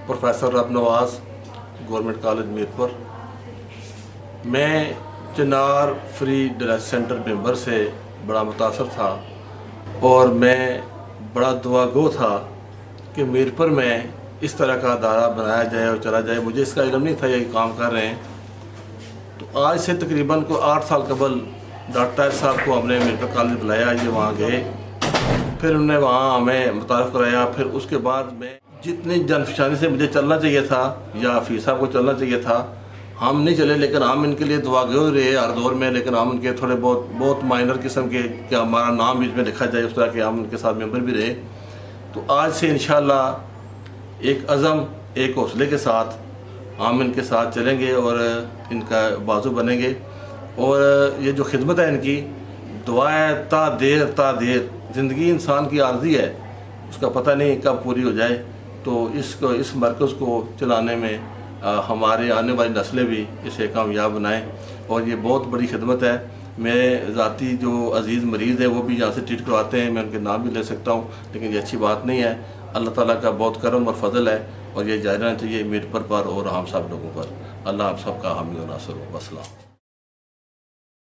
Professor रब Nawaz, government college Mirpur. मैं चिनार free dialysis centre member से बड़ा मुतासर था और मैं बड़ा दुआगो था कि मीरपुर में इस तरह का अदारा बनाया जाए और चला जाए। मुझे इसका इल्म नहीं था यही काम कर रहे हैं। तो आज से तकरीबन को 8 साल कबल डॉक्टर ताहिर साहब को हमने मीरपुर कॉलेज बुलाया, ये वहाँ गए, फिर उन्होंने वहाँ हमें मुतारफ़ कराया। फिर उसके बाद मैं जितनी जानफशानी से मुझे चलना चाहिए था या हफीज़ साहब को चलना चाहिए था, हम नहीं चले, लेकिन हम इनके लिए दुआगो रहे हर दौर में। लेकिन हम उनके थोड़े बहुत माइनर किस्म के, क्या हमारा नाम बीच में लिखा जाए उस तरह के, हम उनके साथ मेंबर भी रहे। तो आज से इंशाअल्लाह एक अज़म, एक हौसले के साथ हम इनके साथ चलेंगे और इनका बाजू बनेंगे। और ये जो खिदमत है इनकी, दुआएं ता देर, ज़िंदगी इंसान की आर्जी है, उसका पता नहीं कब पूरी हो जाए। तो इस मरकज़ को चलाने में हमारे आने वाली नस्लें भी इसे कामयाब बनाएं। और ये बहुत बड़ी खिदमत है। मेरे ज़ाती जो अज़ीज़ मरीज़ हैं वो भी यहाँ से ट्रीट करवाते हैं, मैं उनके नाम भी ले सकता हूँ, लेकिन ये अच्छी बात नहीं है। अल्लाह ताला का बहुत करम और फजल है और ये जारी रहना चाहिए मीरपुर पर और हम सब लोगों पर। अल्लाह आप सबका हामी और नासर हो। वस्सलाम।